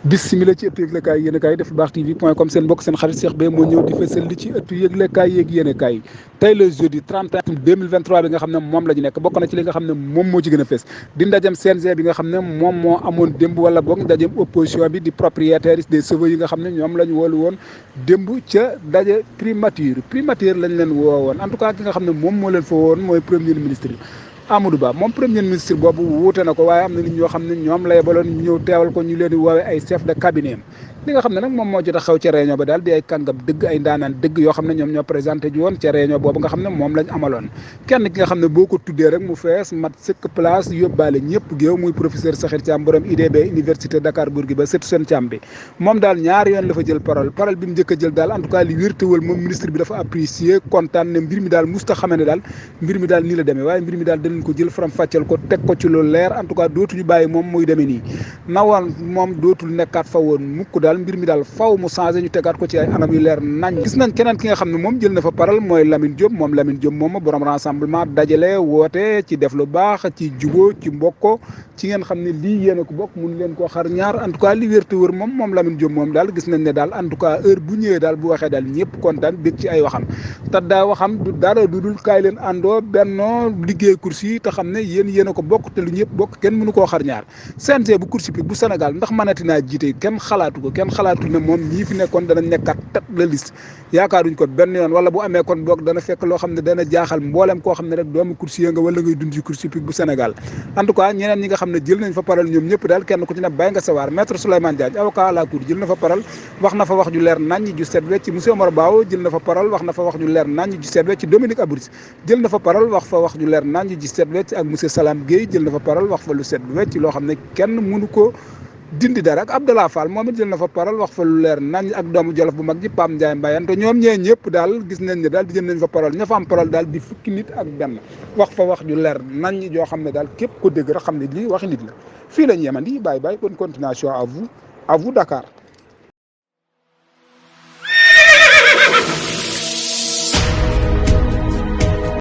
bismillah ci ëttu yëglekaay yéenekaay def baax tv point com seen mbokk seen xarit Cheikh Beye moo ñëw di fësal li ci ëttu yëglekaay yeeg yéenekaay tey le jeudi 31 2023 bi nga xam ne moom la ñu nekk bokk na ci li nga xam ne moom moo ci gën a fës di ndajem CNG bi nga xam ne moom moo amoon démb wala boog ndajem opposition bi di propriétaires des chevaux yi nga xam ne ñoom la ñu woolu woon démb ca daje primature lañ leen woo woon en tout cas ki nga xam ne moom moo leen fa woon mooy premier ministre Amadou Ba moom premier ministre boobu wuute na ko waaye am na nit ñoo xam ne ñoom la yebaloon ñu ñëw teewal ko ñu leen di woowee ay chef de cabinet li nga xam ne nag moom moo jot a xew ca réunion ba daal di ay kàngam dëgg ay ndaanaan dëgg yoo xam ne ñoom ñoo présenté ji woon ca réunion boobu nga xam ne moom lañ amaloon kenn ki nga xam ne boo ko tuddee rek mu fees mat sëkk place yóbbaale ñëpp géew muy professeur Sakhir Thiam borom IDB université Dakar Bourguiba sëtu seen Thiam bi moom daal ñaari yoon la fa jël parole bi mu njëkk a jël daal en tout cas li wértéwal moom ministre bi dafa apprécier kontaan ne mbir mi daal musta xamee ne daal mbir mi daal nii la demee waaye mbir mi daal danañ ko jël faram fàcceel ko teg ko ci lu leer en tout cas dootuñu bàyyi moom muy demee nii nawoon moom dootul nekkaat fa woon mukk daal mbir mi daal faw mu changé ñu tegaat ko ci ay anam yu leer nañ gis nañ keneen ki nga xam ne moom jël na fa paral mooy Lamine Diop moom Lamine Diop moom borom rassemblement dajale woote ci def lu baax ci jubóo ci mbokko ci ngeen xam ne lii yéen a ko bokk mun leen koo xar ñaar en tout cas li wér te wër moom Lamine Diop moom daal gis nañ ne daal en tout cas heure bu ñëwee daal bu waxee daal ñëpp kontaan bég ci ay waxam te daa waxam du dara du dul kaay leen àndoo bennoo liggéey course yi te xam ne yéen a ko bokk te lu ñëpp bokk kenn mënu koo xar ñaar CNG bu course bi bu Sénégal ndax mënati naa jiite kenn xalaatu ne moom ñii fi nekkoon dana nekkat tête de liste yaakaaruñ ko benn yoon wala bu amee kon boog dana fekk loo xam ne dana jaaxal mboolem koo xam ne rek doomu coursier nga wala ngay dund ci course hippique bu Sénégal en tout cas ñeneen ñi nga xam ne jël nañ fa parole ñoom ñëpp daal kenn ku ci ne bàyyi nga sawaar maître Souleymane Diagne avocat à la cour jël na fa parole wax na fa wax ju leer nañ ju set wecc monsieur Omar Bao jël na fa parole wax na fa wax ju leer nañ ju set wecc Dominique Abouris jël na fa parole wax fa wax ju leer nañ ju set wecc ak monsieur Salam Gueye jël na fa parole wax fa lu set wecc loo xam ne kenn mënu ko dindi dara ak Abdallah Fall moom it jël na fa parole wax fa lu leer nañ ak doomu Jolof bu mag ji Pam Ndiaye Mbayane te ñoom ñee ñëpp daal gis nañ ne daal di jël nañ fa parole ña fa am parole daal di fukki nit ak benn wax fa wax ju leer nañ joo xam ne daal képp ko dégg rek xam ne lii waxi nit la fii lañ yemandi bàyyi bonne continuation à vous Dakar